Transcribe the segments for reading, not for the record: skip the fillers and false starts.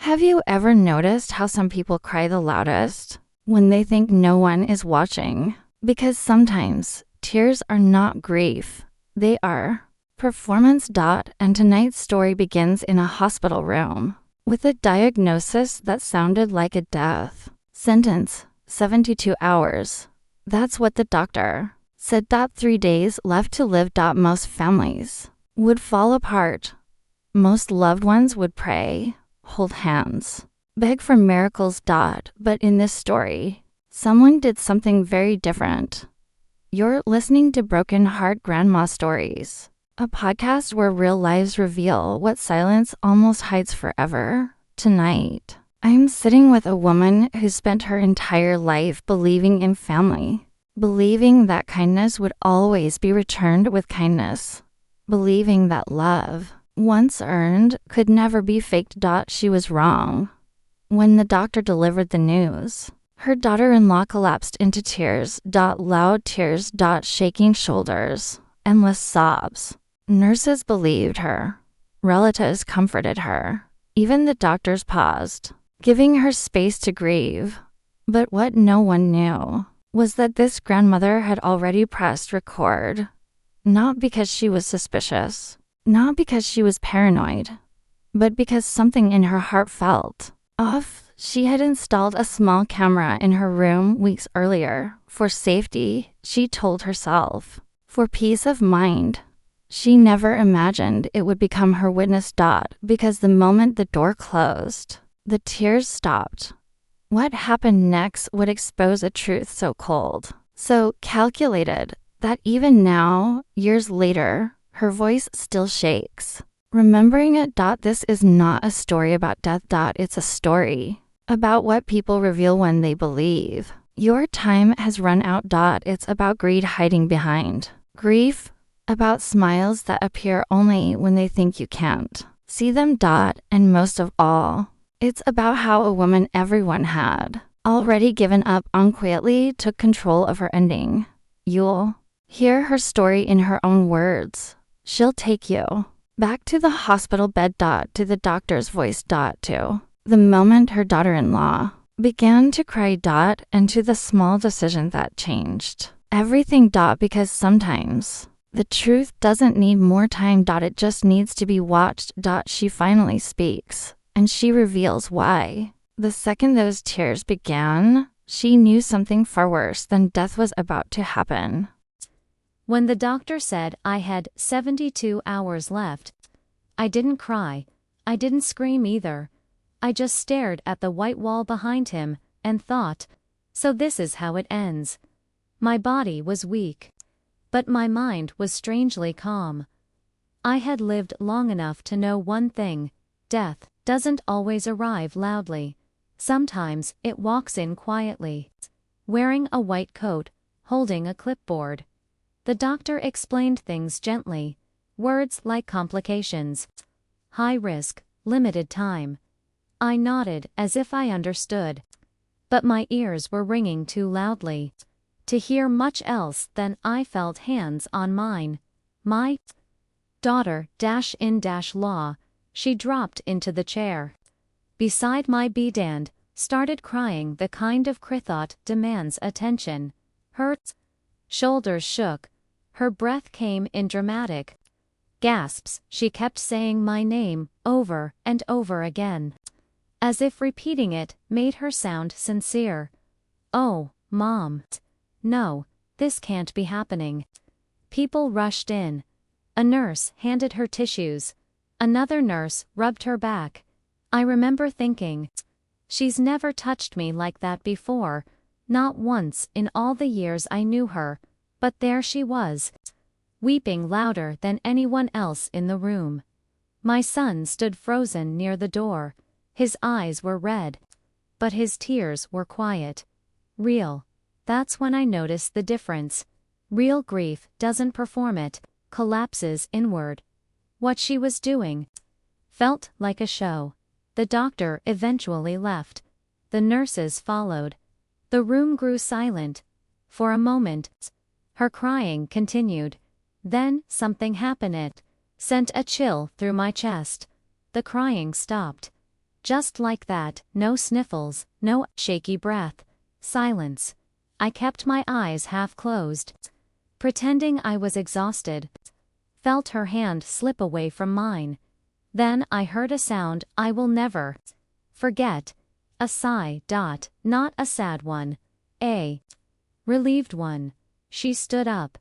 Have you ever noticed how some people cry the loudest when they think no one is watching? Because sometimes tears are not grief, they are performance. And tonight's story begins in a hospital room with a diagnosis that sounded like a death sentence, 72 hours. That's what the doctor said. 3 days left to live. Most families would fall apart. Most loved ones would pray, hold hands, beg for miracles. But in this story, someone did something very different. You're listening to Broken Heart Grandma Stories, a podcast where real lives reveal what silence almost hides forever. Tonight, I'm sitting with a woman who spent her entire life believing in family, believing that kindness would always be returned with kindness, believing that love, once earned, could never be faked. She was wrong. When the doctor delivered the news, her daughter-in-law collapsed into tears. Loud tears. Shaking shoulders, endless sobs. Nurses believed her. Relatives comforted her. Even the doctors paused, giving her space to grieve. But what no one knew was that this grandmother had already pressed record. Not because she was suspicious, not because she was paranoid, but because something in her heart felt off. She had installed a small camera in her room weeks earlier. For safety, she told herself. For peace of mind. She never imagined it would become her witness. Because the moment the door closed, the tears stopped. What happened next would expose a truth so cold, so calculated, that even now, years later, her voice still shakes. Remembering it. This is not a story about death. It's a story about what people reveal when they believe your time has run out. It's about greed hiding behind grief, about smiles that appear only when they think you can't see them. And most of all, it's about how a woman everyone had already given up on quietly took control of her ending. You'll hear her story in her own words. She'll take you back to the hospital bed. To the doctor's voice. To the moment her daughter-in-law began to cry. And to the small decision that changed everything. Because sometimes the truth doesn't need more time. It just needs to be watched. She finally speaks, and she reveals why. The second those tears began, she knew something far worse than death was about to happen. When the doctor said I had 72 hours left, I didn't cry. I didn't scream either. I just stared at the white wall behind him and thought, so this is how it ends. My body was weak, but my mind was strangely calm. I had lived long enough to know one thing: death doesn't always arrive loudly. Sometimes it walks in quietly, wearing a white coat, holding a clipboard. The doctor explained things gently, words like complications, high risk, limited time. I nodded as if I understood, but my ears were ringing too loudly to hear much else. Then I felt hands on mine. My daughter-in-law, she dropped into the chair beside my bed and started crying, the kind of cry that demands attention. Her shoulders shook. Her breath came in dramatic gasps. She kept saying my name over and over again, as if repeating it made her sound sincere. Oh, Mom. No, this can't be happening. People rushed in. A nurse handed her tissues. Another nurse rubbed her back. I remember thinking, she's never touched me like that before, not once in all the years I knew her. But there she was, weeping louder than anyone else in the room. My son stood frozen near the door. His eyes were red, but his tears were quiet. Real. That's when I noticed the difference. Real grief doesn't perform, it collapses inward. What she was doing felt like a show. The doctor eventually left. The nurses followed. The room grew silent. For a moment, her crying continued. Then something happened. It sent a chill through my chest. The crying stopped. Just like that, no sniffles, no shaky breath. Silence. I kept my eyes half closed, pretending I was exhausted. Felt her hand slip away from mine. Then I heard a sound I will never forget. A sigh. Not a sad one. A relieved one. She stood up.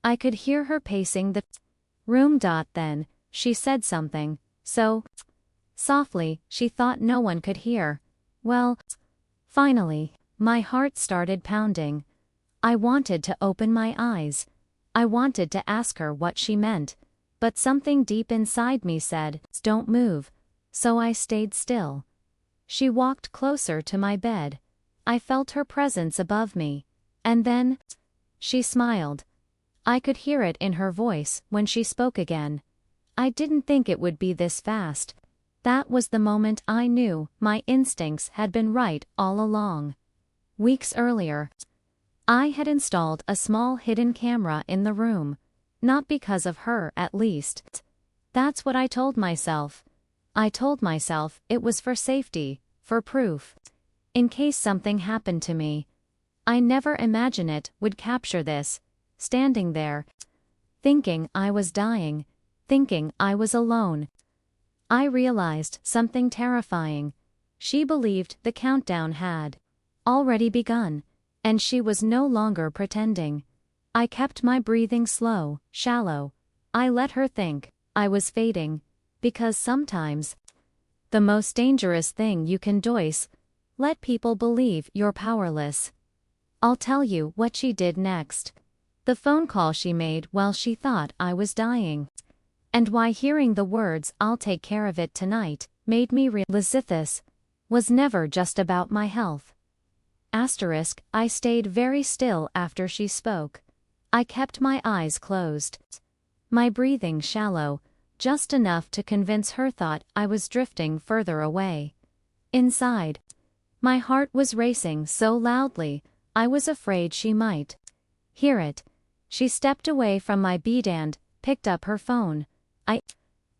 I could hear her pacing the room. Then she said something, so softly she thought no one could hear. Well, finally, my heart started pounding. I wanted to open my eyes. I wanted to ask her what she meant, but something deep inside me said, "Don't move." So I stayed still. She walked closer to my bed. I felt her presence above me. And then she smiled. I could hear it in her voice when she spoke again. I didn't think it would be this fast. That was the moment I knew my instincts had been right all along. Weeks earlier, I had installed a small hidden camera in the room. Not because of her, at least. That's what I told myself. I told myself it was for safety, for proof. In case something happened to me. I never imagined it would capture this. Standing there, thinking I was dying, thinking I was alone. I realized something terrifying. She believed the countdown had already begun, and she was no longer pretending. I kept my breathing slow, shallow. I let her think I was fading, because sometimes the most dangerous thing you can do is let people believe you're powerless. I'll tell you what she did next. The phone call she made while she thought I was dying. And why hearing the words "I'll take care of it tonight" made me realize this was never just about my health. I stayed very still after she spoke. I kept my eyes closed. My breathing shallow, just enough to convince her thought I was drifting further away. Inside, my heart was racing so loudly, I was afraid she might hear it. She stepped away from my bed and picked up her phone. I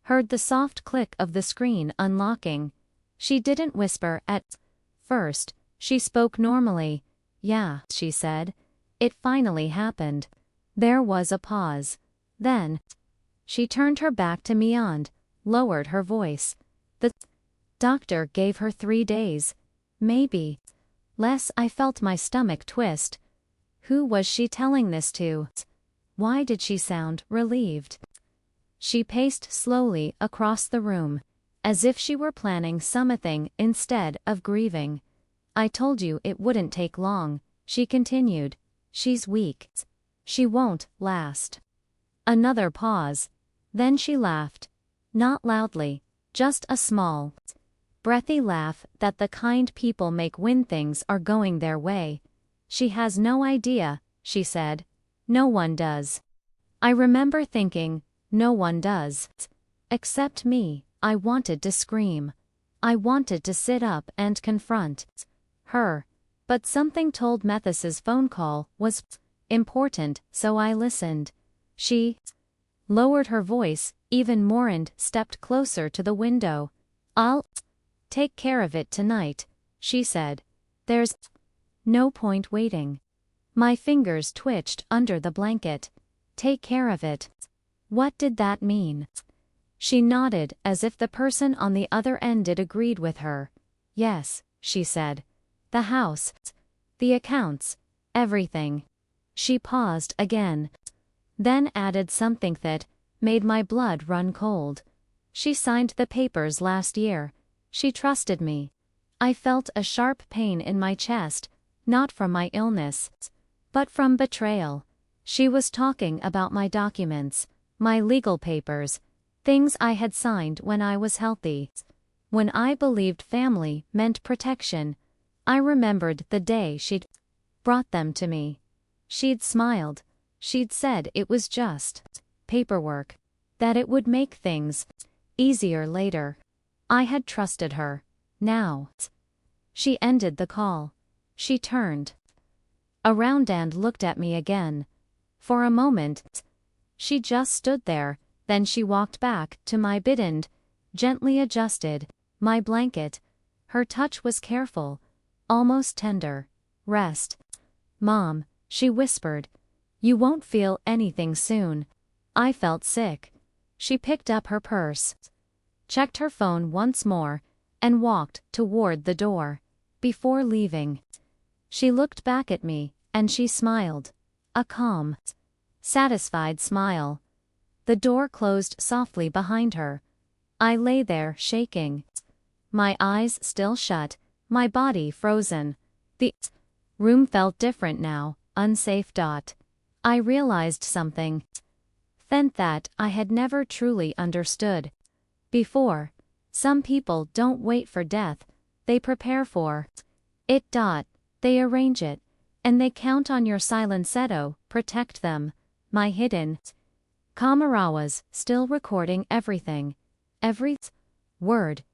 heard the soft click of the screen unlocking. She didn't whisper at first. She spoke normally. "Yeah," she said. "It finally happened." There was a pause. Then she turned her back to me and lowered her voice. "The doctor gave her 3 days. Maybe less." I felt my stomach twist. Who was she telling this to? Why did she sound relieved? She paced slowly across the room, as if she were planning something instead of grieving. "I told you it wouldn't take long," she continued. "She's weak. She won't last." Another pause. Then she laughed. Not loudly, just a small, breathy laugh, that the kind people make when things are going their way. "She has no idea," she said. "No one does." I remember thinking, no one does. Except me. I wanted to scream. I wanted to sit up and confront her. But something told Methis's phone call was important, so I listened. She lowered her voice even more and stepped closer to the window. "I'll take care of it tonight," she said. "There's no point waiting." My fingers twitched under the blanket. Take care of it. What did that mean? She nodded as if the person on the other end agreed with her. "Yes," she said. "The house, the accounts, everything." She paused again, then added something that made my blood run cold. "She signed the papers last year. She trusted me." I felt a sharp pain in my chest, not from my illness, but from betrayal. She was talking about my documents, my legal papers, things I had signed when I was healthy. When I believed family meant protection, I remembered the day she'd brought them to me. She'd smiled. She'd said it was just paperwork, that it would make things easier later. I had trusted her. Now, she ended the call. She turned around and looked at me again. For a moment, she just stood there, then she walked back to my bed and gently adjusted my blanket. Her touch was careful, almost tender. Rest. Mom, she whispered. You won't feel anything soon. I felt sick. She picked up her purse, checked her phone once more, and walked toward the door. Before leaving, she looked back at me, and she smiled. A calm, satisfied smile. The door closed softly behind her. I lay there shaking. My eyes still shut, my body frozen. The room felt different now, unsafe. I realized something then that I had never truly understood before. Some people don't wait for death, they prepare for it. They arrange it, and they count on your silenceto protect them. My hidden camera still recording everything, every word,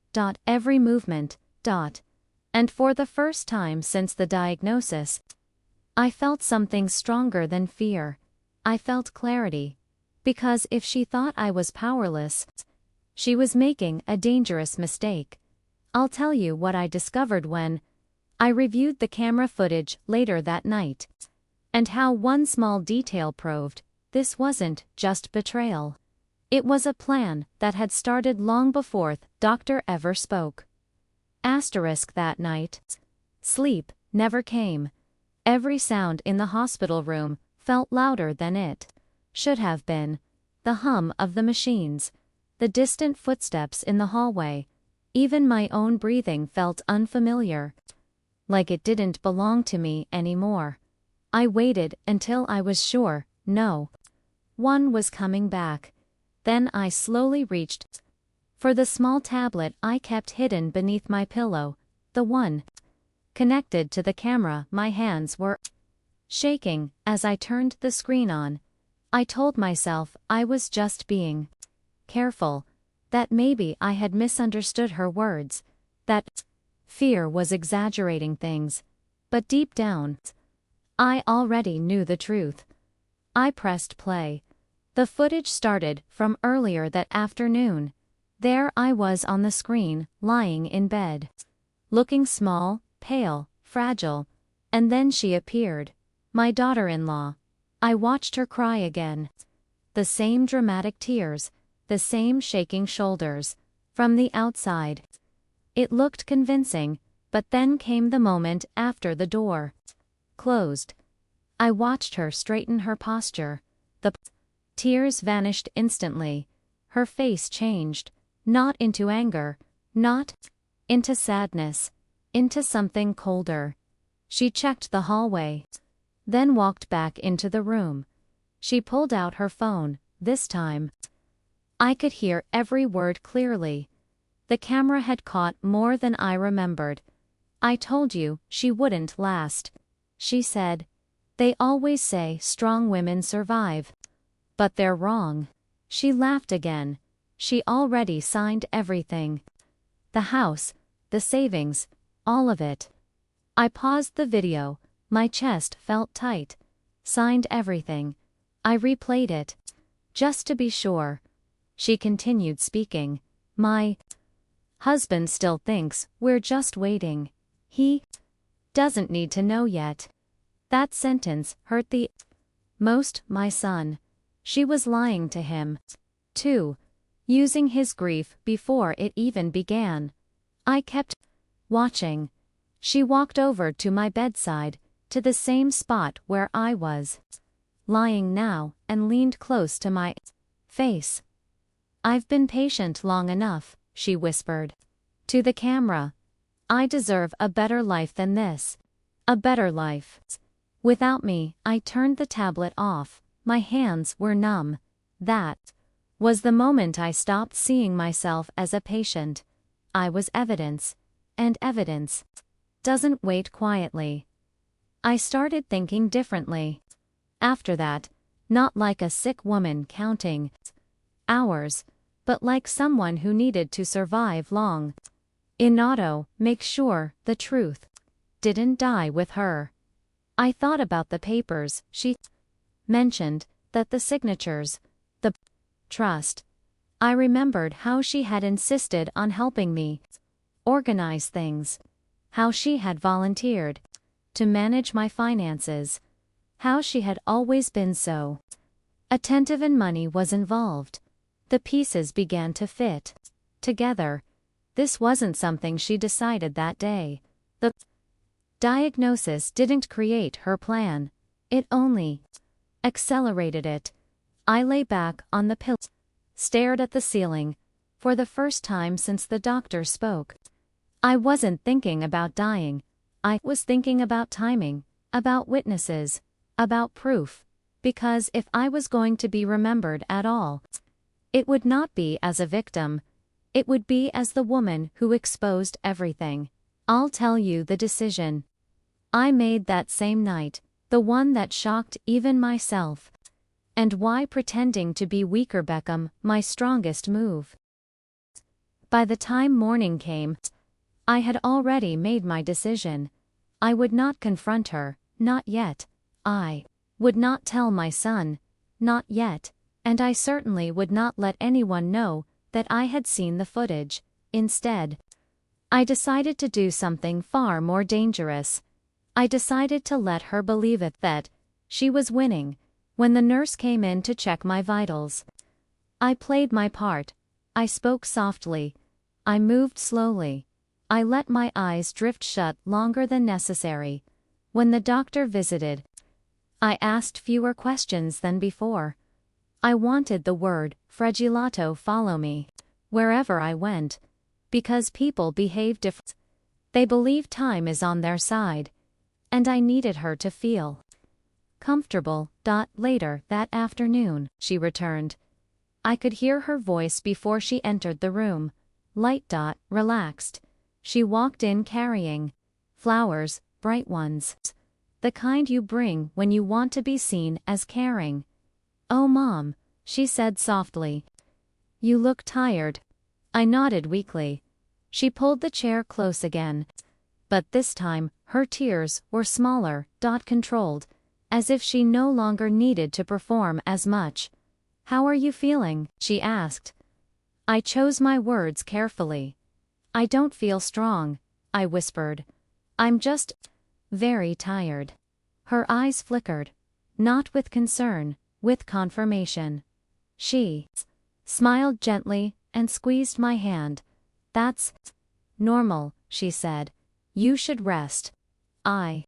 every movement. And for the first time since the diagnosis, I felt something stronger than fear. I felt clarity. Because if she thought I was powerless, she was making a dangerous mistake. I'll tell you what I discovered when I reviewed the camera footage later that night, and how one small detail proved this wasn't just betrayal. It was a plan that had started long before the doctor ever spoke. That night, sleep never came. Every sound in the hospital room felt louder than it should have been. The hum of the machines, the distant footsteps in the hallway, even my own breathing felt unfamiliar, like it didn't belong to me anymore. I waited until I was sure no one was coming back. Then I slowly reached for the small tablet I kept hidden beneath my pillow, the one connected to the camera. My hands were shaking as I turned the screen on. I told myself I was just being careful, that maybe I had misunderstood her words, that fear was exaggerating things. But deep down, I already knew the truth. I pressed play. The footage started from earlier that afternoon. There I was on the screen, lying in bed, looking small, pale, fragile. And then she appeared. My daughter-in-law. I watched her cry again. The same dramatic tears, the same shaking shoulders. From the outside, it looked convincing, but then came the moment after the door closed. I watched her straighten her posture. The tears vanished instantly. Her face changed, not into anger, not into sadness, into something colder. She checked the hallway, then walked back into the room. She pulled out her phone. This time, I could hear every word clearly. The camera had caught more than I remembered. I told you she wouldn't last, she said. They always say strong women survive. But they're wrong. She laughed again. She already signed everything. The house, the savings, all of it. I paused the video. My chest felt tight. Signed everything. I replayed it, just to be sure. She continued speaking. My husband still thinks we're just waiting. He doesn't need to know yet. That sentence hurt the most. My son. She was lying to him, too, using his grief before it even began. I kept watching. She walked over to my bedside, to the same spot where I was lying now, and leaned close to my face. I've been patient long enough, she whispered to the camera. I deserve a better life than this. A better life. Without me. I turned the tablet off. My hands were numb. That was the moment I stopped seeing myself as a patient. I was evidence. And evidence doesn't wait quietly. I started thinking differently. After that, not like a sick woman counting hours, but like someone who needed to survive long. In auto, make sure the truth didn't die with her. I thought about the papers she mentioned, that the signatures, the trust. I remembered how she had insisted on helping me, organize things, how she had volunteered to manage my finances, how she had always been so attentive and money was involved. The pieces began to fit together. This wasn't something she decided that day. The diagnosis didn't create her plan. It only accelerated it. I lay back on the pillow, stared at the ceiling. For the first time since the doctor spoke, I wasn't thinking about dying. I was thinking about timing, about witnesses, about proof. Because if I was going to be remembered at all, it would not be as a victim. It would be as the woman who exposed everything. I'll tell you the decision I made that same night, the one that shocked even myself. And why pretending to be weaker became my strongest move. By the time morning came, I had already made my decision. I would not confront her, not yet. I would not tell my son, not yet, and I certainly would not let anyone know that I had seen the footage. Instead, I decided to do something far more dangerous. I decided to let her believe it that she was winning when the nurse came in to check my vitals. I played my part. I spoke softly. I moved slowly. I let my eyes drift shut longer than necessary. When the doctor visited, I asked fewer questions than before. I wanted the word fragilato follow me wherever I went, because people behave differently. They believe time is on their side, and I needed her to feel comfortable. Later that afternoon, she returned. I could hear her voice before she entered the room. Light. Relaxed. She walked in carrying flowers, bright ones. The kind you bring when you want to be seen as caring. "Oh, Mom," she said softly. "You look tired." I nodded weakly. She pulled the chair close again. But this time, her tears were smaller, controlled, as if she no longer needed to perform as much. "How are you feeling?" she asked. I chose my words carefully. "I don't feel strong," I whispered. "I'm just very tired." Her eyes flickered. Not with concern, with confirmation. She smiled gently and squeezed my hand. "That's normal," she said. "You should rest." I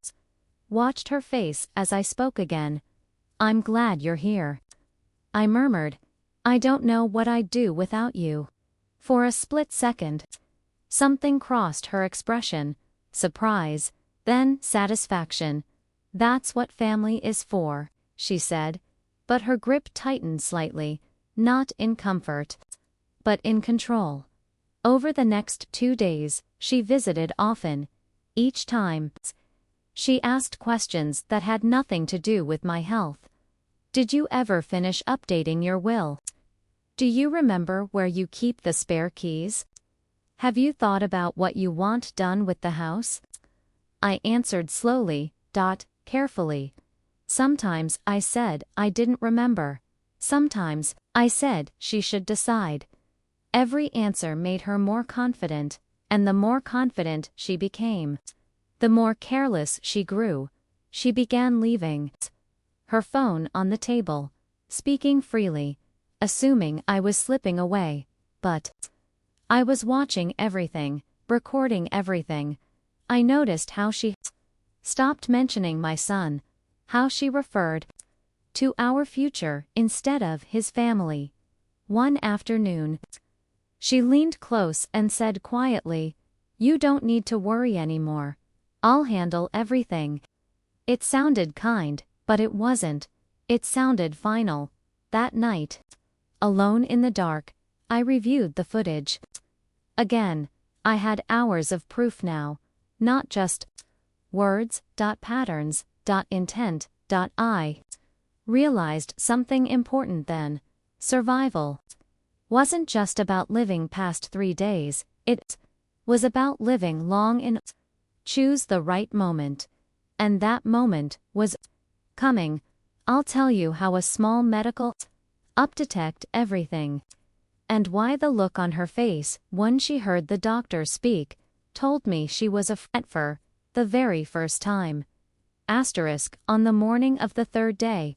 watched her face as I spoke again. "I'm glad you're here." I murmured, "I don't know what I'd do without you." For a split second, something crossed her expression. Surprise, then satisfaction. "That's what family is for," she said, but her grip tightened slightly, not in comfort, but in control. Over the next 2 days, she visited often. Each time, she asked questions that had nothing to do with my health. "Did you ever finish updating your will? Do you remember where you keep the spare keys? Have you thought about what you want done with the house?" I answered slowly, carefully. Sometimes I said I didn't remember. Sometimes I said she should decide. Every answer made her more confident, and the more confident she became, the more careless she grew. She began leaving her phone on the table, speaking freely, assuming I was slipping away. But I was watching everything, recording everything. I noticed how she stopped mentioning my son, how she referred to our future instead of his family. One afternoon, she leaned close and said quietly, "You don't need to worry anymore. I'll handle everything." It sounded kind, but it wasn't. It sounded final. That night, alone in the dark, I reviewed the footage. Again, I had hours of proof now, not just words, patterns, intent. I realized something important then. Survival wasn't just about living past 3 days, it was about living long enough to choose the right moment. And that moment was coming. I'll tell you how a small medical detect everything, and why the look on her face when she heard the doctor speak told me she was a friend for the very first time. On the morning of the third day.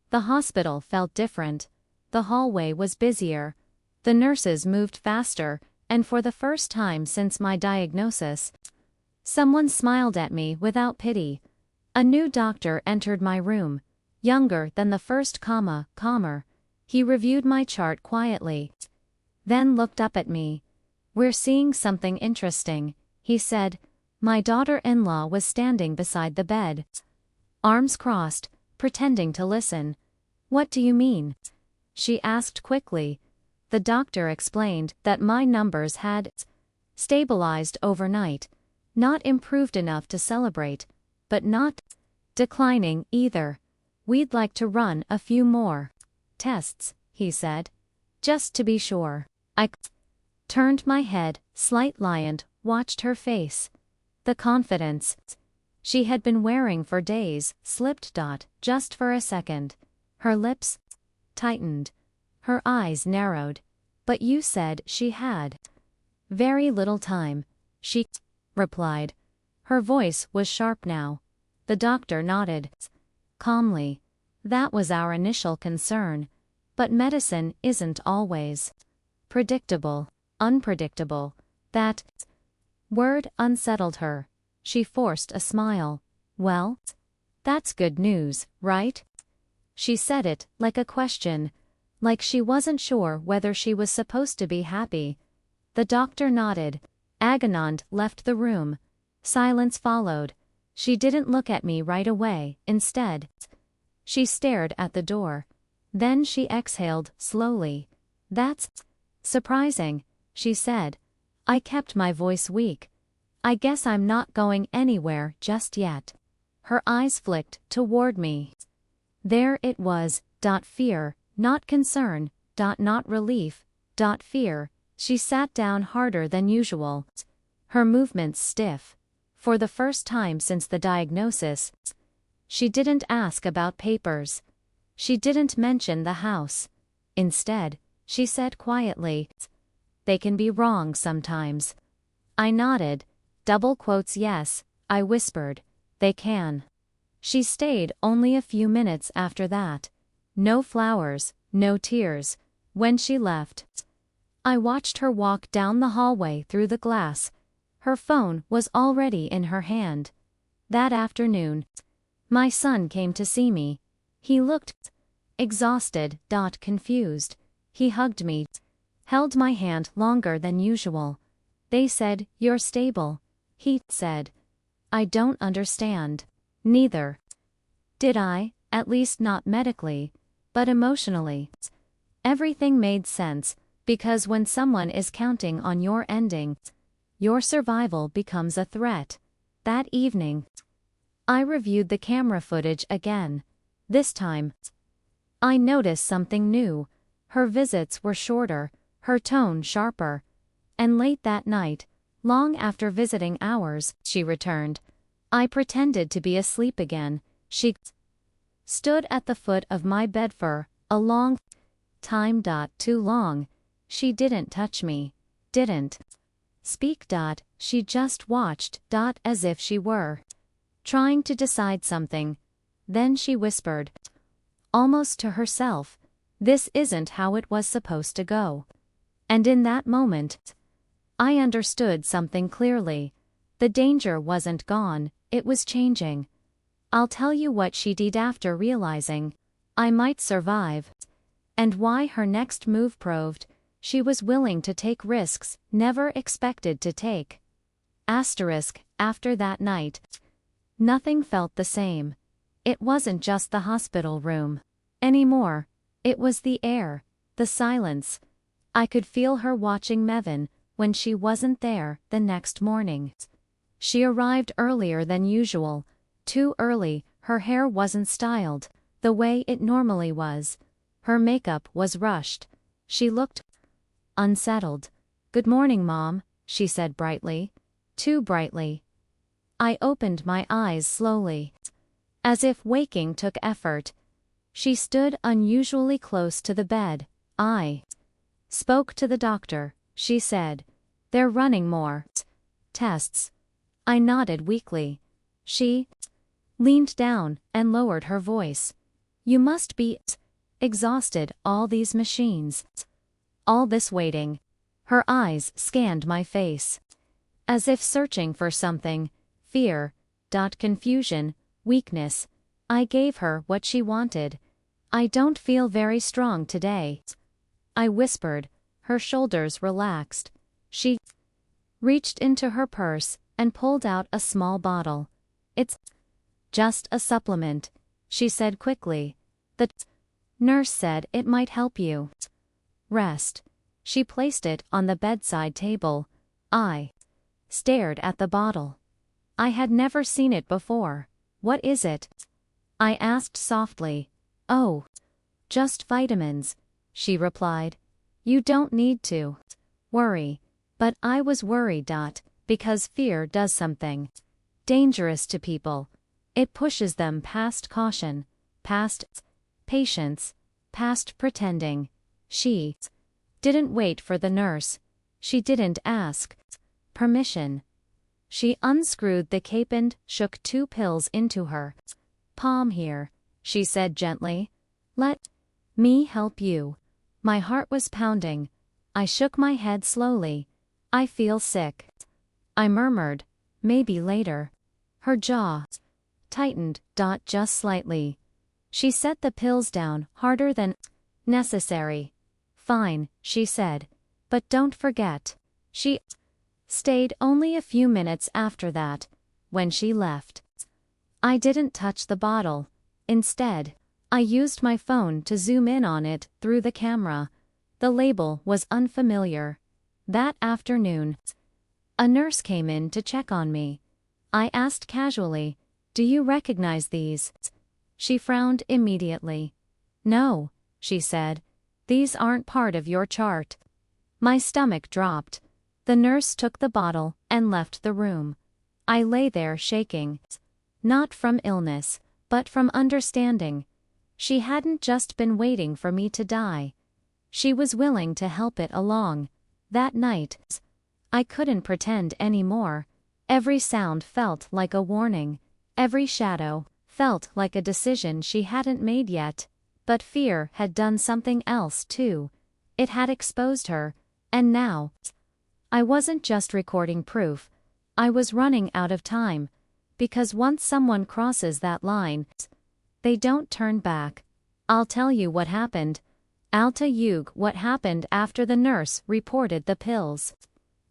The hospital felt different. The hallway was busier. The nurses moved faster, and for the first time since my diagnosis, someone smiled at me without pity. A new doctor entered my room, younger than the first, calmer. He reviewed my chart quietly, then looked up at me. "We're seeing something interesting," he said. My daughter-in-law was standing beside the bed, arms crossed, pretending to listen. "What do you mean?" she asked quickly. The doctor explained that my numbers had stabilized overnight, not improved enough to celebrate, but not declining either. "We'd like to run a few more tests," he said, "just to be sure." I turned my head, slight-liant, watched her face. The confidence she had been wearing for days slipped. Just for a second. Her lips tightened. Her eyes narrowed. "But you said she had very little time," she replied. Her voice was sharp now. The doctor nodded calmly. "That was our initial concern. But medicine isn't always unpredictable. That word unsettled her. She forced a smile. "Well, that's good news, right?" She said it like a question, like she wasn't sure whether she was supposed to be happy. The doctor nodded. Agonand left the room. Silence followed. She didn't look at me right away. Instead, she stared at the door. Then she exhaled slowly. "That's surprising," she said. I kept my voice weak. "I guess I'm not going anywhere just yet." Her eyes flicked toward me. There it was. Fear, not concern. Not relief. Fear. She sat down harder than usual, her movements stiff. For the first time since the diagnosis, she didn't ask about papers. She didn't mention the house. Instead, she said quietly, "They can be wrong sometimes." I nodded. Yes, I whispered. "They can." She stayed only a few minutes after that. No flowers, no tears. When she left, I watched her walk down the hallway through the glass. Her phone was already in her hand. That afternoon, my son came to see me. He looked exhausted, confused. He hugged me, held my hand longer than usual. "They said you're stable," he said. "I don't understand." Neither did I, at least not medically, but emotionally. Everything made sense, because when someone is counting on your ending, your survival becomes a threat. That evening, I reviewed the camera footage again. This time, I noticed something new. Her visits were shorter, her tone sharper. And late that night, long after visiting hours, she returned. I pretended to be asleep again. She stood at the foot of my bed for a long time. Too long. She didn't touch me. Didn't speak. She just watched. As if she were trying to decide something. Then she whispered, almost to herself, "This isn't how it was supposed to go." And in that moment, I understood something clearly. The danger wasn't gone, it was changing. I'll tell you what she did after realizing I might survive, and why her next move proved she was willing to take risks never expected to take. After that night, nothing felt the same. It wasn't just the hospital room anymore. It was the air, the silence. I could feel her watching Mevin when she wasn't there the next morning. She arrived earlier than usual. Too early. Her hair wasn't styled the way it normally was. Her makeup was rushed. She looked unsettled. "Good morning, Mom," she said brightly. Too brightly. I opened my eyes slowly, as if waking took effort. She stood unusually close to the bed. "I spoke to the doctor," she said. "They're running more Tests. I nodded weakly. She leaned down and lowered her voice. You must be exhausted, all these machines. All this waiting. Her eyes scanned my face. As if searching for something. Fear. Confusion. Weakness. I gave her what she wanted. I don't feel very strong today. I whispered. Her shoulders relaxed. She reached into her purse and pulled out a small bottle. It's just a supplement, she said quickly. The nurse said it might help you rest. She placed it on the bedside table. I stared at the bottle. I had never seen it before. What is it? I asked softly. Oh, just vitamins, she replied. You don't need to worry. But I was worried. Because fear does something dangerous to people. It pushes them past caution, past patience, past pretending. She didn't wait for the nurse. She didn't ask permission. She unscrewed the cape and shook 2 pills into her palm. Here, she said gently. Let me help you. My heart was pounding. I shook my head slowly. I feel sick, I murmured. Maybe later. Her jaw tightened. Just slightly. She set the pills down harder than necessary. Fine, she said. But don't forget. She stayed only a few minutes after that. When she left, I didn't touch the bottle. Instead, I used my phone to zoom in on it through the camera. The label was unfamiliar. That afternoon, a nurse came in to check on me. I asked casually, do you recognize these? She frowned immediately. No, she said. These aren't part of your chart. My stomach dropped. The nurse took the bottle and left the room. I lay there shaking. Not from illness, but from understanding. She hadn't just been waiting for me to die. She was willing to help it along. That night, I couldn't pretend anymore. Every sound felt like a warning. Every shadow felt like a decision she hadn't made yet. But fear had done something else too. It had exposed her. And now, I wasn't just recording proof. I was running out of time. Because once someone crosses that line, they don't turn back. I'll tell you what happened. I'll tell you what happened after the nurse reported the pills.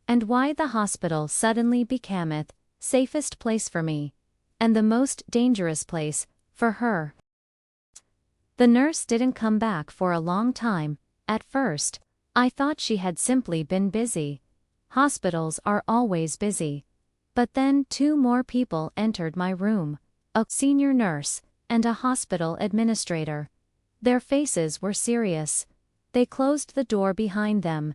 And why the hospital suddenly became the safest place for me. And the most dangerous place for her. The nurse didn't come back for a long time. At first, I thought she had simply been busy. Hospitals are always busy. But then 2 more people entered my room. A senior nurse and a hospital administrator. Their faces were serious. They closed the door behind them.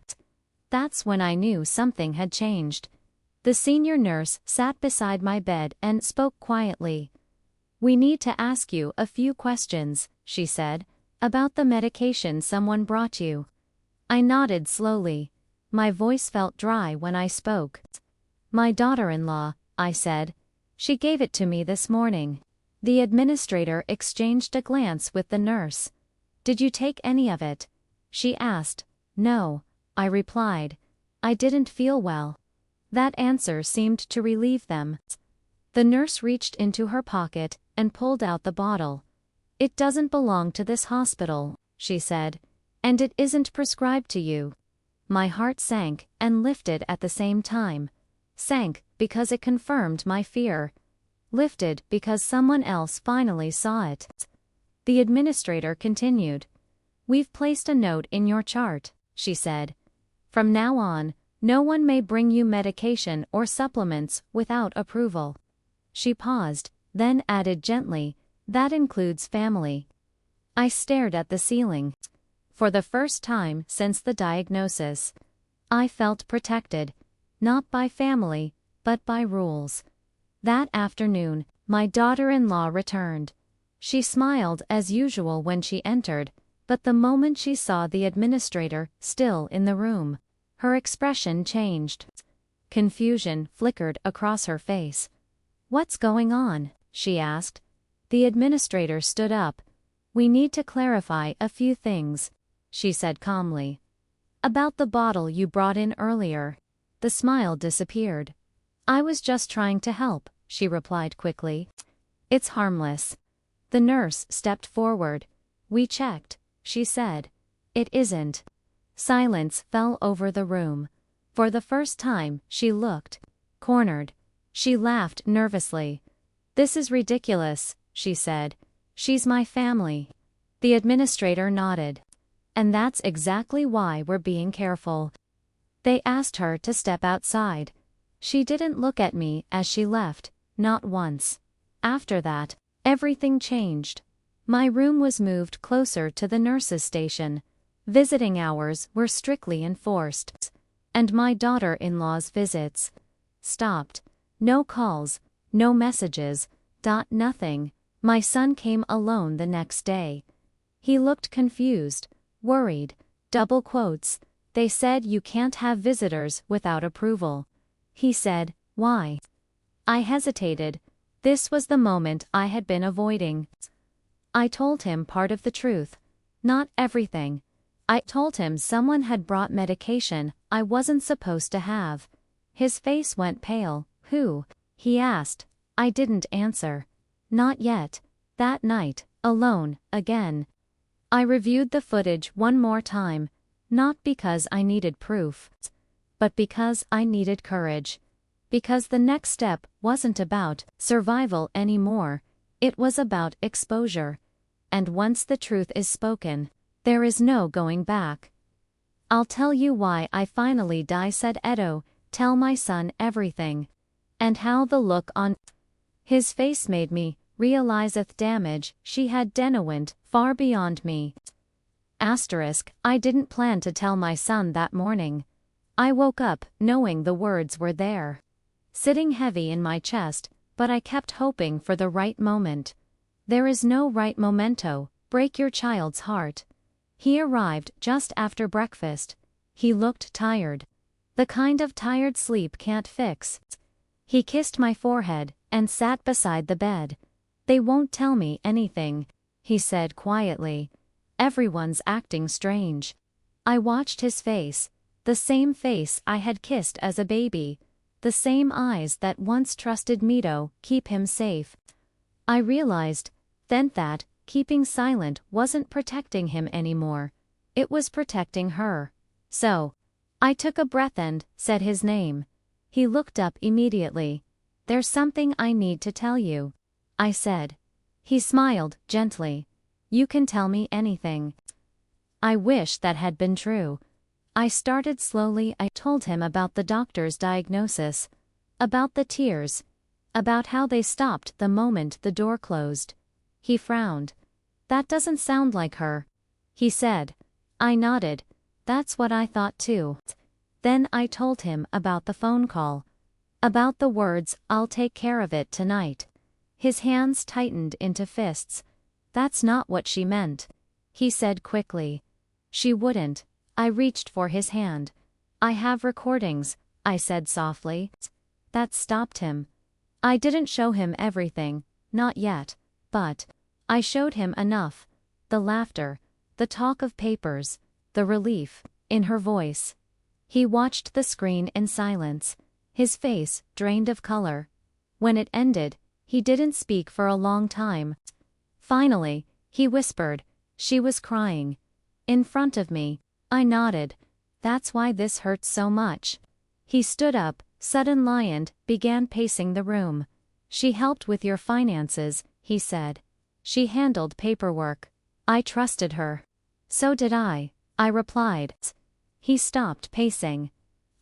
That's when I knew something had changed. The senior nurse sat beside my bed and spoke quietly. We need to ask you a few questions, she said, about the medication someone brought you. I nodded slowly. My voice felt dry when I spoke. My daughter-in-law, I said. She gave it to me this morning. The administrator exchanged a glance with the nurse. Did you take any of it? She asked. No, I replied. I didn't feel well. That answer seemed to relieve them. The nurse reached into her pocket and pulled out the bottle. It doesn't belong to this hospital, she said. And it isn't prescribed to you. My heart sank and lifted at the same time. Sank because it confirmed my fear. Lifted because someone else finally saw it. The administrator continued. We've placed a note in your chart, she said. From now on, no one may bring you medication or supplements without approval. She paused, then added gently, that includes family. I stared at the ceiling. For the first time since the diagnosis, I felt protected, not by family, but by rules. That afternoon, my daughter-in-law returned. She smiled as usual when she entered, but the moment she saw the administrator still in the room, her expression changed. Confusion flickered across her face. "What's going on?" she asked. The administrator stood up. "We need to clarify a few things," she said calmly. "About the bottle you brought in earlier." The smile disappeared. "I was just trying to help," she replied quickly. "It's harmless." The nurse stepped forward. "We checked," she said. "It isn't." Silence fell over the room. For the first time, she looked cornered. She laughed nervously. "This is ridiculous," she said. "She's my family." The administrator nodded. "And that's exactly why we're being careful." They asked her to step outside. She didn't look at me as she left, not once. After that, everything changed. My room was moved closer to the nurses' station. Visiting hours were strictly enforced. And my daughter-in-law's visits stopped. No calls, no messages, nothing. My son came alone the next day. He looked confused, worried. Double quotes. "They said you can't have visitors without approval." He said, "Why?" I hesitated. This was the moment I had been avoiding. I told him part of the truth. Not everything. I told him someone had brought medication I wasn't supposed to have. His face went pale. "Who?" he asked. I didn't answer. Not yet. That night, alone, again. I reviewed the footage one more time, not because I needed proof, but because I needed courage. Because the next step wasn't about survival anymore, it was about exposure. And once the truth is spoken, there is no going back. "I'll tell you why I finally die," said Edo. "Tell my son everything." And how the look on his face made me realizeth damage she had done went far beyond me. I didn't plan to tell my son that morning. I woke up knowing the words were there, sitting heavy in my chest, but I kept hoping for the right moment. There is no right momento. Break your child's heart. He arrived just after breakfast. He looked tired. The kind of tired sleep can't fix. He kissed my forehead and sat beside the bed. "They won't tell me anything," he said quietly. "Everyone's acting strange." I watched his face, the same face I had kissed as a baby, the same eyes that once trusted me to keep him safe. I realized then that keeping silent wasn't protecting him anymore. It was protecting her. So, I took a breath and said his name. He looked up immediately. "There's something I need to tell you," I said. He smiled gently. "You can tell me anything." I wish that had been true. I started slowly. I told him about the doctor's diagnosis, about the tears, about how they stopped the moment the door closed. He frowned. "That doesn't sound like her," he said. I nodded. "That's what I thought too." Then I told him about the phone call, about the words, "I'll take care of it tonight." His hands tightened into fists. "That's not what she meant," he said quickly. "She wouldn't." I reached for his hand. "I have recordings," I said softly. That stopped him. I didn't show him everything, not yet, but I showed him enough. The laughter, the talk of papers, the relief in her voice. He watched the screen in silence, his face drained of color. When it ended, he didn't speak for a long time. Finally, he whispered, "She was crying." In front of me. I nodded. "That's why this hurts so much." He stood up, suddenly, and began pacing the room. "She helped with your finances," he said. "She handled paperwork. I trusted her." "So did I replied. He stopped pacing.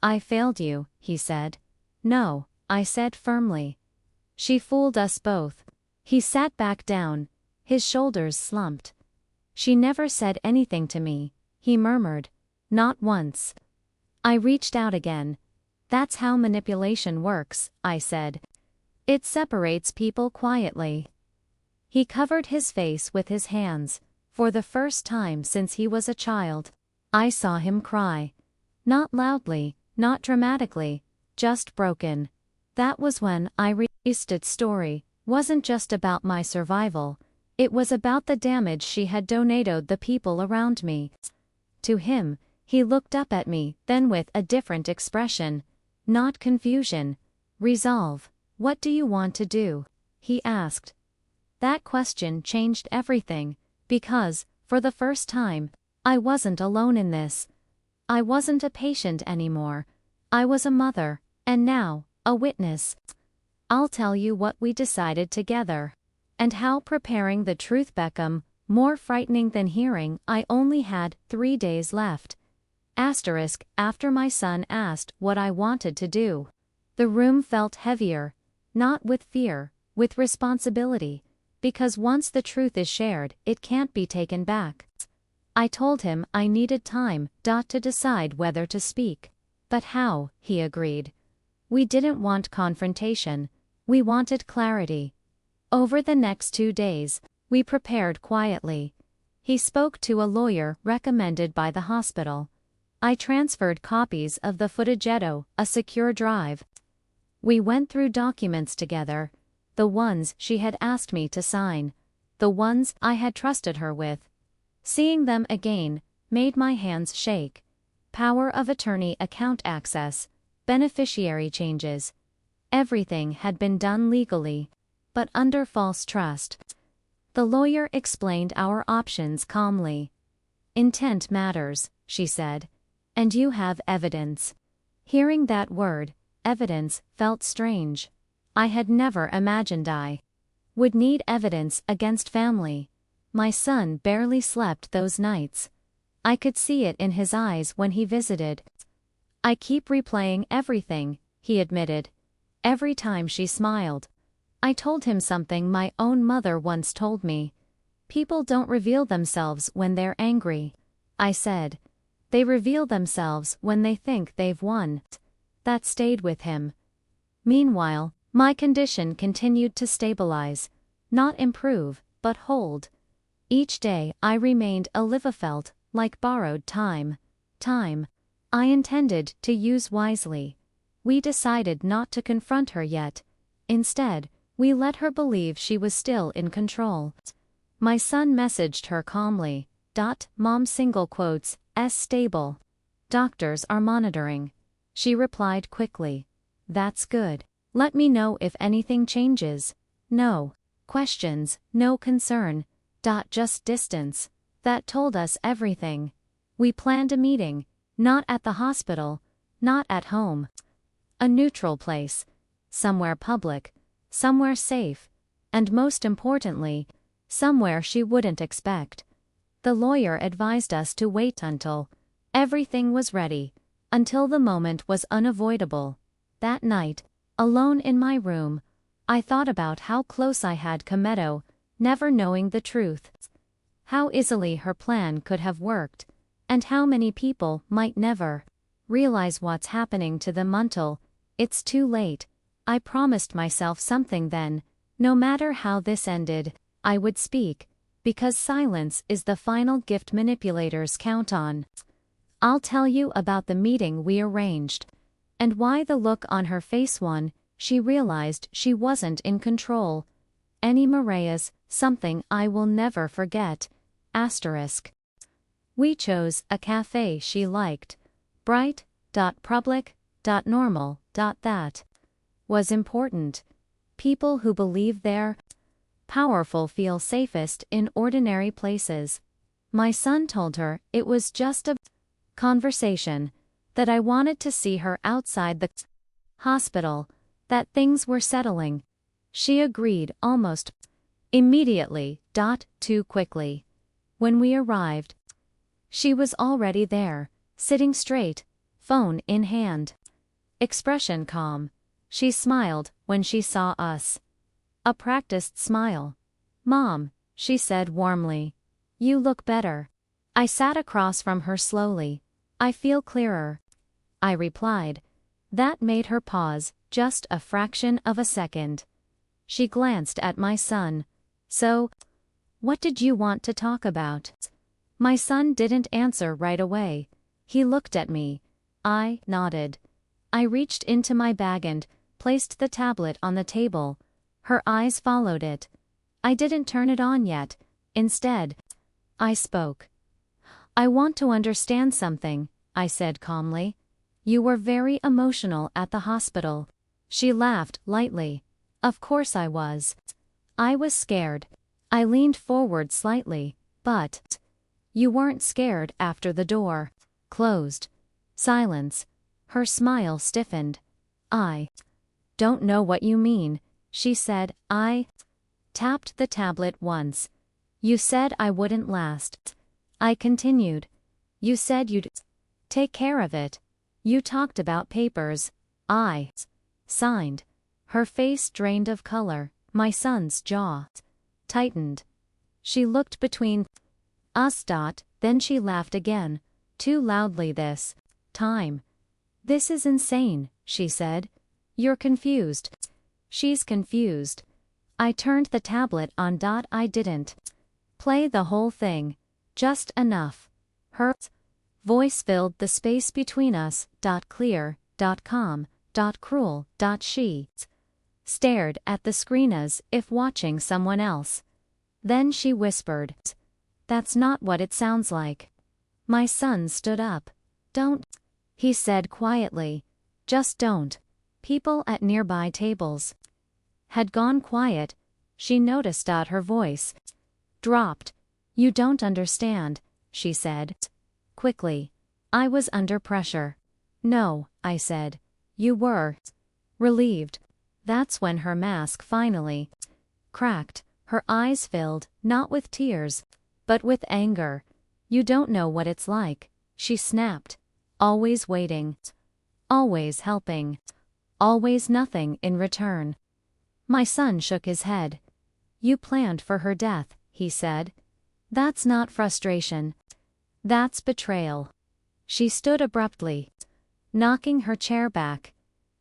"I failed you," he said. "No," I said firmly. "She fooled us both." He sat back down. His shoulders slumped. "She never said anything to me," he murmured. "Not once." I reached out again. "That's how manipulation works," I said. "It separates people quietly." He covered his face with his hands. For the first time since he was a child, I saw him cry. Not loudly, not dramatically, just broken. That was when I realized its story wasn't just about my survival, it was about the damage she had donated the people around me. To him, he looked up at me, then with a different expression. Not confusion. Resolve. What do you want to do? He asked. That question changed everything, because, for the first time, I wasn't alone in this. I wasn't a patient anymore. I was a mother, and now, a witness. I'll tell you what we decided together. And how preparing the truth became more frightening than hearing I only had 3 days left. After my son asked what I wanted to do. The room felt heavier, not with fear, with responsibility, because once the truth is shared, it can't be taken back. I told him I needed time to decide whether to speak. But how, he agreed. We didn't want confrontation, we wanted clarity. Over the next 2 days, we prepared quietly. He spoke to a lawyer recommended by the hospital. I transferred copies of the footage to a secure drive. We went through documents together, the ones she had asked me to sign, the ones I had trusted her with. Seeing them again made my hands shake. Power of attorney, account access, beneficiary changes. Everything had been done legally, but under false trust. The lawyer explained our options calmly. Intent matters, she said. And you have evidence. Hearing that word, evidence, felt strange. I had never imagined I would need evidence against family. My son barely slept those nights. I could see it in his eyes when he visited. I keep replaying everything, he admitted. Every time she smiled. I told him something my own mother once told me. People don't reveal themselves when they're angry. I said. They reveal themselves when they think they've won. That stayed with him. Meanwhile, my condition continued to stabilize. Not improve, but hold. Each day I remained felt like borrowed time. Time I intended to use wisely. We decided not to confront her yet. Instead, we let her believe she was still in control. My son messaged her calmly. Mom single quotes, S stable. Doctors are monitoring. She replied quickly. That's good. Let me know if anything changes. No questions, no concern. Just distance. That told us everything. We planned a meeting, not at the hospital, not at home. A neutral place. Somewhere public. Somewhere safe. And most importantly, somewhere she wouldn't expect. The lawyer advised us to wait until everything was ready, until the moment was unavoidable. That night, alone in my room, I thought about how close I had come, never knowing the truth. How easily her plan could have worked, and how many people might never realize what's happening to them until it's too late. I promised myself something then. No matter how this ended, I would speak, because silence is the final gift manipulators count on. I'll tell you about the meeting we arranged, and why the look on her face when she realized she wasn't in control. Annie Maria's something I will never forget. We chose a cafe she liked. Bright, public, normal, that was important. People who believe they're powerful feel safest in ordinary places. My son told her it was just a conversation, that I wanted to see her outside the hospital, that things were settling. She agreed almost immediately. Too quickly. When we arrived, she was already there, sitting straight, phone in hand. Expression calm. She smiled when she saw us. A practiced smile. Mom, she said warmly. You look better. I sat across from her slowly. I feel clearer. I replied. That made her pause, just a fraction of a second. She glanced at my son. So, what did you want to talk about? My son didn't answer right away. He looked at me. I nodded. I reached into my bag and placed the tablet on the table. Her eyes followed it. I didn't turn it on yet. Instead, I spoke. "I want to understand something," I said calmly. "You were very emotional at the hospital." She laughed lightly. "Of course I was. I was scared." I leaned forward slightly. "But you weren't scared after the door closed." Silence. Her smile stiffened. "I don't know what you mean," she said. I tapped the tablet once. "You said I wouldn't last." I continued. "You said you'd take care of it. You talked about papers." I signed. Her face drained of color. My son's jaw tightened. She looked between us. Then she laughed again, too loudly this time. "This is insane," she said. "You're confused." She's confused. I turned the tablet on. I didn't play the whole thing, just enough. Her voice filled the space between us. Clear, calm, cruel. She stared at the screen as if watching someone else. Then she whispered, "That's not what it sounds like." My son stood up. "Don't," he said quietly. "Just don't." People at nearby tables had gone quiet. She noticed. Her voice dropped. "You don't understand," she said quickly. I was under pressure. "No," I said. "You were relieved." That's when her mask finally cracked. Her eyes filled, not with tears, but with anger. "You don't know what it's like," she snapped. "Always waiting. Always helping. Always nothing in return." My son shook his head. "You planned for her death," he said. "That's not frustration. That's betrayal." She stood abruptly, knocking her chair back.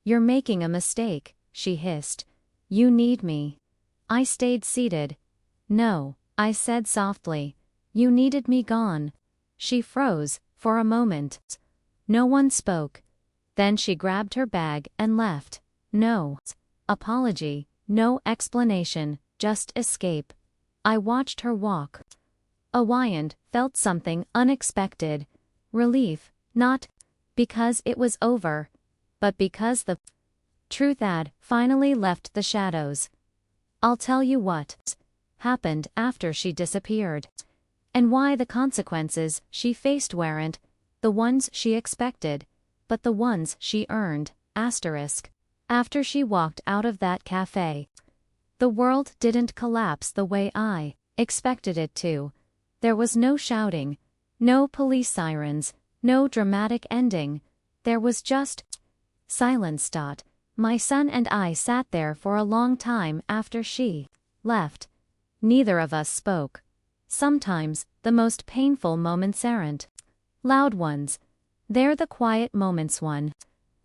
"You're making a mistake," she hissed. "You need me." I stayed seated. "No," I said softly. "You needed me gone." She froze for a moment. No one spoke. Then she grabbed her bag and left. No apology, no explanation, just escape. I watched her walk away and felt something unexpected. Relief, not because it was over, but because the truth had finally left the shadows. I'll tell you what happened after she disappeared, and why the consequences she faced weren't the ones she expected, but the ones she earned. After she walked out of that cafe, the world didn't collapse the way I expected it to. There was no shouting, no police sirens, no dramatic ending. There was just silence. My son and I sat there for a long time after she left. Neither of us spoke. Sometimes, the most painful moments aren't loud ones. They're the quiet moments. One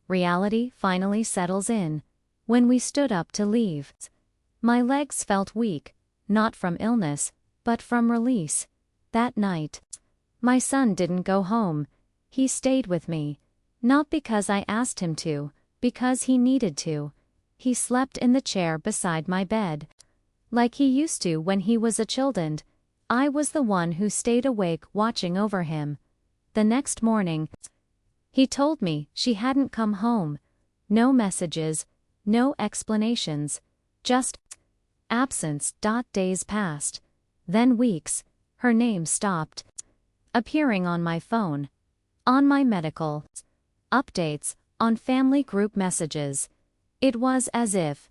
reality finally settles in. When we stood up to leave, my legs felt weak, not from illness, but from release. That night, my son didn't go home. He stayed with me. Not because I asked him to, because he needed to. He slept in the chair beside my bed, like he used to when he was a child, and I was the one who stayed awake watching over him. The next morning, he told me she hadn't come home. No messages, no explanations, just absence. Days passed, then weeks. Her name stopped appearing on my phone, on my medical updates, on family group messages. It was as if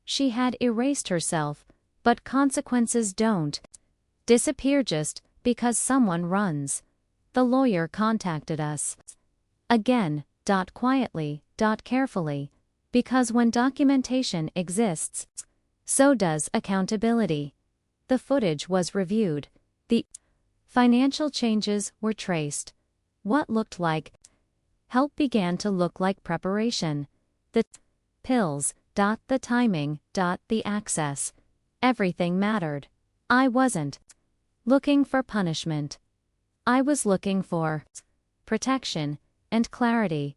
she had erased herself, but consequences don't disappear just because someone runs. The lawyer contacted us again, quietly, carefully, because when documentation exists, so does accountability. The footage was reviewed. The financial changes were traced. What looked like help began to look like preparation. The pills, the timing, the access. Everything mattered. I wasn't looking for punishment. I was looking for protection and clarity.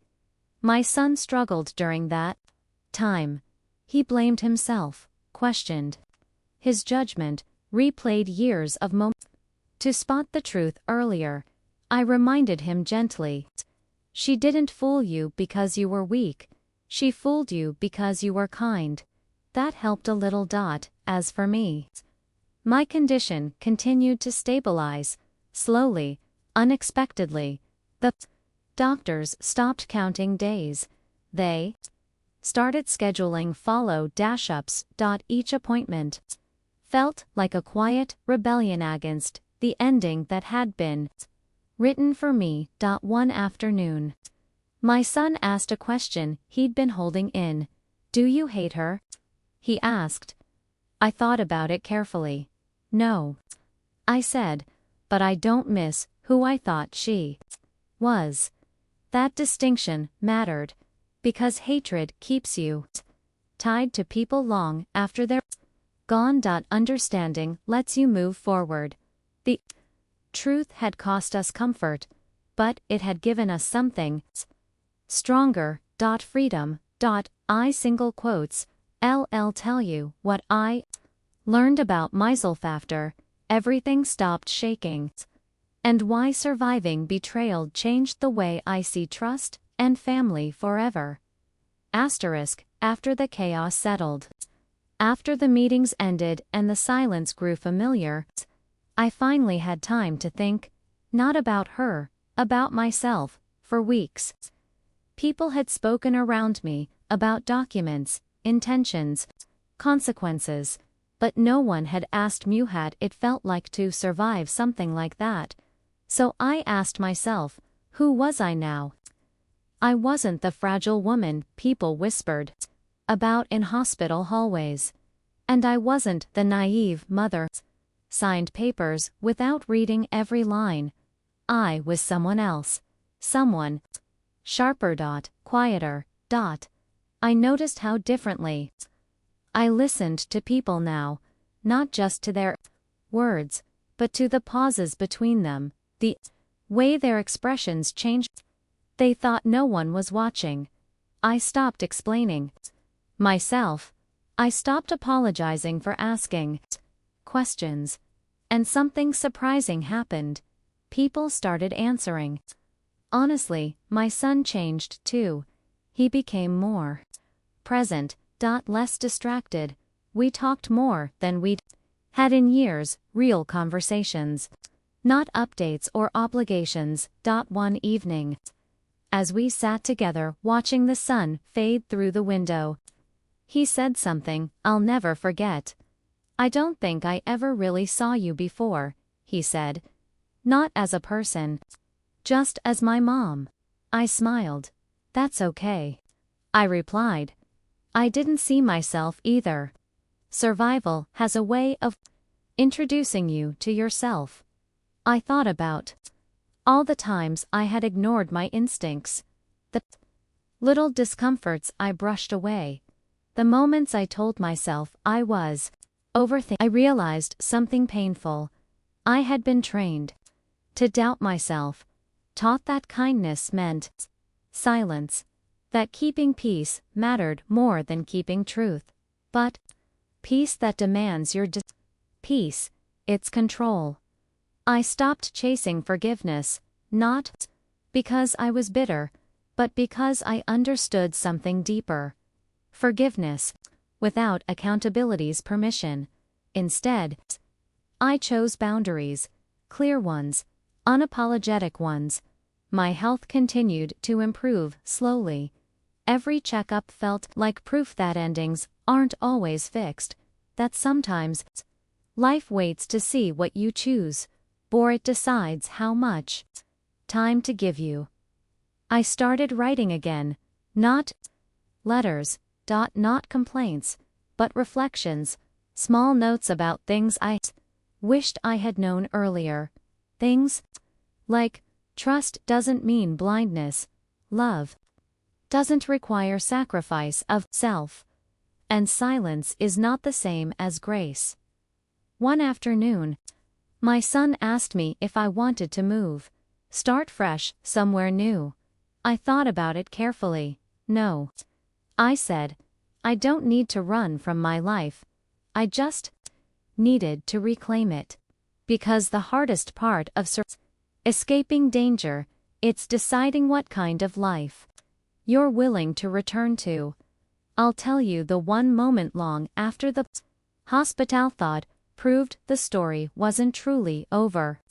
My son struggled during that time. He blamed himself, questioned his judgment, replayed years of moments. To spot the truth earlier, I reminded him gently. She didn't fool you because you were weak. She fooled you because you were kind. That helped a little. As for me, my condition continued to stabilize, slowly, unexpectedly. The doctors stopped counting days. They started scheduling follow-ups. Each appointment felt like a quiet rebellion against the ending that had been written for me. One afternoon, my son asked a question he'd been holding in. "Do you hate her?" he asked. I thought about it carefully. "No," I said, "but I don't miss who I thought she was." That distinction mattered, because hatred keeps you tied to people long after they're gone. Understanding lets you move forward. The truth had cost us comfort, but it had given us something stronger. Freedom. I single quotes. LL tell you what I learned about myself after everything stopped shaking, and why surviving betrayal changed the way I see trust and family forever. After the chaos settled. After the meetings ended and the silence grew familiar, I finally had time to think, not about her, about myself. For weeks, people had spoken around me about documents, intentions, consequences, but no one had asked me how it felt like to survive something like that. So I asked myself, who was I now? I wasn't the fragile woman people whispered about in hospital hallways. And I wasn't the naive mother signed papers without reading every line. I was someone else. Someone sharper. Quieter. I noticed how differently I listened to people now, not just to their words, but to the pauses between them, the way their expressions changed. They thought no one was watching. I stopped explaining myself. I stopped apologizing for asking questions. And something surprising happened. People started answering. Honestly, my son changed too. He became more present. Less distracted. We talked more than we'd had in years, real conversations. Not updates or obligations. One evening, as we sat together watching the sun fade through the window, he said something I'll never forget. "I don't think I ever really saw you before," he said. "Not as a person. Just as my mom." I smiled. "That's okay," I replied. I didn't see myself either. Survival has a way of introducing you to yourself. I thought about all the times I had ignored my instincts, the little discomforts I brushed away, the moments I told myself I was overthinking. I realized something painful. I had been trained to doubt myself, taught that kindness meant silence, that keeping peace mattered more than keeping truth. But peace that demands your peace, it's control. I stopped chasing forgiveness, not because I was bitter, but because I understood something deeper. Forgiveness, without accountability's permission. Instead, I chose boundaries, clear ones, unapologetic ones. My health continued to improve slowly. Every checkup felt like proof that endings aren't always fixed, that sometimes life waits to see what you choose, or it decides how much time to give you. I started writing again, not letters, not complaints, but reflections, small notes about things I wished I had known earlier. Things like, trust doesn't mean blindness, love doesn't require sacrifice of self, and silence is not the same as grace. One afternoon, my son asked me if I wanted to move, start fresh somewhere new. I thought about it carefully. No. I said, I don't need to run from my life. I just needed to reclaim it. Because the hardest part of escaping danger, it's deciding what kind of life you're willing to return to. I'll tell you the one moment long after the hospital thought proved the story wasn't truly over.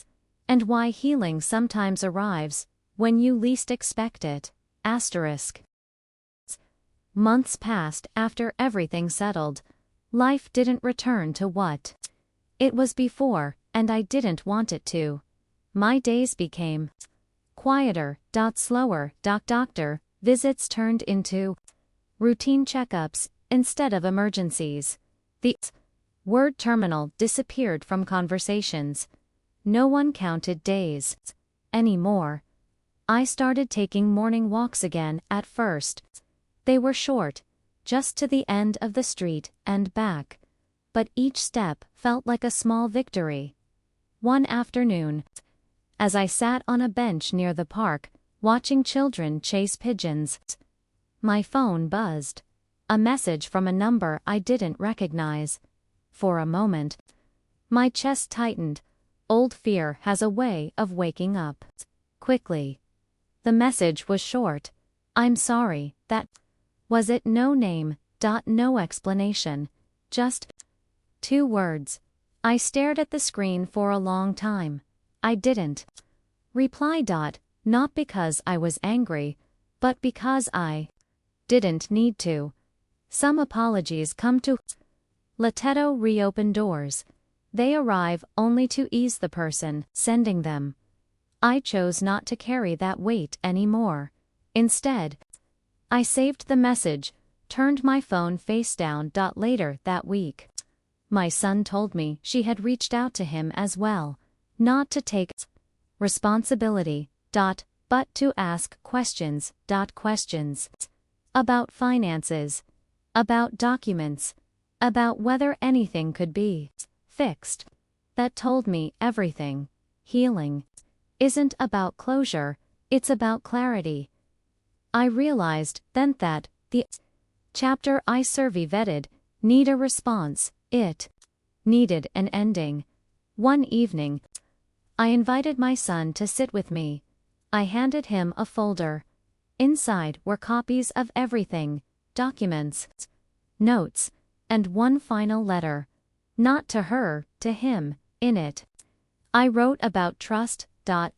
And why healing sometimes arrives when you least expect it. Asterisk. Months passed after everything settled. Life didn't return to what it was before, and I didn't want it to. My days became quieter, slower, doctor visits turned into routine checkups instead of emergencies. The word terminal disappeared from conversations. No one counted days anymore. I started taking morning walks again at first. They were short, just to the end of the street and back. But each step felt like a small victory. One afternoon, as I sat on a bench near the park, watching children chase pigeons, my phone buzzed. A message from a number I didn't recognize. For a moment, my chest tightened. Old fear has a way of waking up quickly. The message was short. I'm sorry, that was it. No name, no explanation. Just 2 words. I stared at the screen for a long time. I didn't reply. Not because I was angry, but because I didn't need to. Some apologies come to Latetto reopen doors. They arrive only to ease the person sending them. I chose not to carry that weight anymore. Instead, I saved the message, turned my phone face down. Later that week, my son told me she had reached out to him as well. Not to take responsibility, but to ask questions. Questions about finances, about documents, about whether anything could be fixed. That told me everything. Healing isn't about closure, it's about clarity. I realized then that the chapter I survey-vetted need a response. It needed an ending. One evening, I invited my son to sit with me. I handed him a folder. Inside were copies of everything, documents, notes, and one final letter. Not to her, to him. In it, I wrote about trust,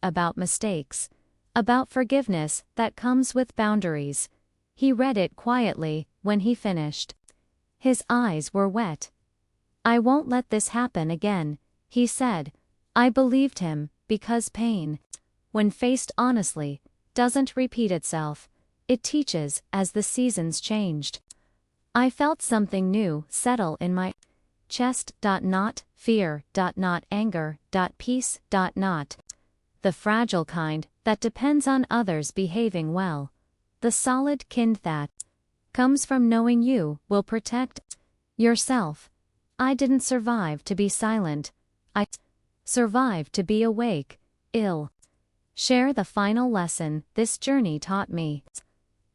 about mistakes, about forgiveness that comes with boundaries. He read it quietly when he finished. His eyes were wet. I won't let this happen again, he said. I believed him, because pain, when faced honestly, doesn't repeat itself. It teaches as the seasons changed. I felt something new settle in my chest. Not fear, not anger, peace, not the fragile kind that depends on others behaving well. The solid kind that comes from knowing you will protect yourself. I didn't survive to be silent. I survived to be awake, ill. Share the final lesson this journey taught me.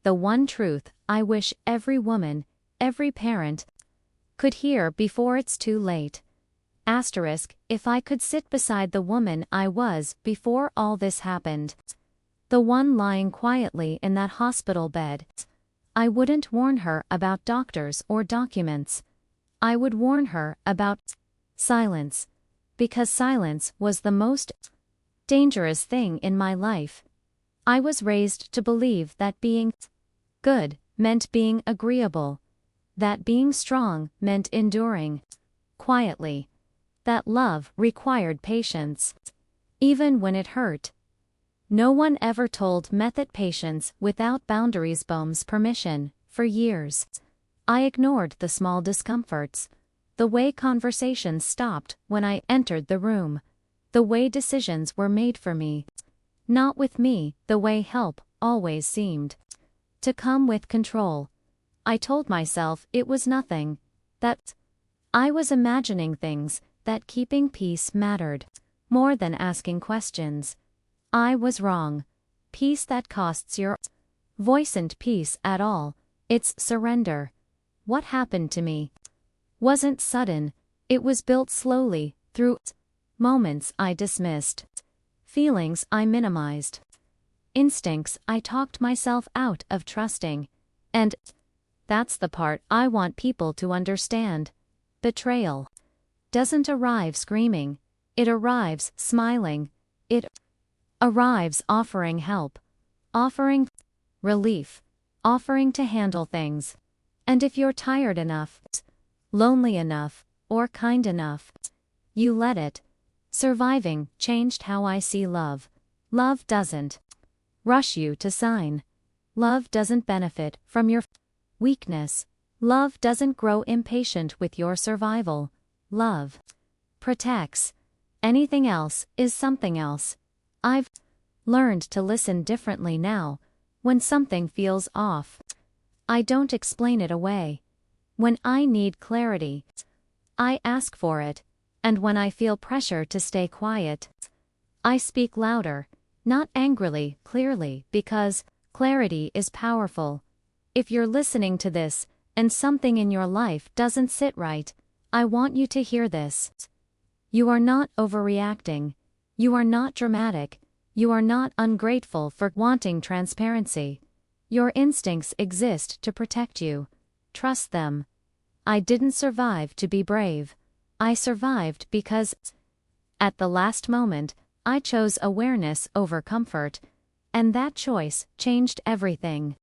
The one truth I wish every woman, every parent, could hear before it's too late. Asterisk, if I could sit beside the woman I was before all this happened, the one lying quietly in that hospital bed, I wouldn't warn her about doctors or documents. I would warn her about silence, because silence was the most dangerous thing in my life. I was raised to believe that being good meant being agreeable, that being strong meant enduring quietly, that love required patience, even when it hurt. No one ever told me that patience without boundaries bombs permission. For years, I ignored the small discomforts, the way conversations stopped when I entered the room, the way decisions were made for me, not with me, the way help always seemed to come with control. I told myself it was nothing, that I was imagining things, that keeping peace mattered more than asking questions. I was wrong. Peace that costs your voice and peace at all. It's surrender. What happened to me wasn't sudden, it was built slowly, through moments I dismissed, feelings I minimized, instincts I talked myself out of trusting. And that's the part I want people to understand. Betrayal doesn't arrive screaming, it arrives smiling. It arrives offering help, offering relief, offering to handle things. And if you're tired enough, lonely enough, or kind enough, you let it. Surviving changed how I see love. Love doesn't rush you to sign. Love doesn't benefit from your weakness. Love doesn't grow impatient with your survival. Love protects. Anything else is something else. I've learned to listen differently now. When something feels off, I don't explain it away. When I need clarity, I ask for it. And when I feel pressure to stay quiet, I speak louder, not angrily, clearly, because clarity is powerful. If you're listening to this, and something in your life doesn't sit right, I want you to hear this. You are not overreacting. You are not dramatic. You are not ungrateful for wanting transparency. Your instincts exist to protect you. Trust them. I didn't survive to be brave. I survived because, at the last moment, I chose awareness over comfort. And that choice changed everything.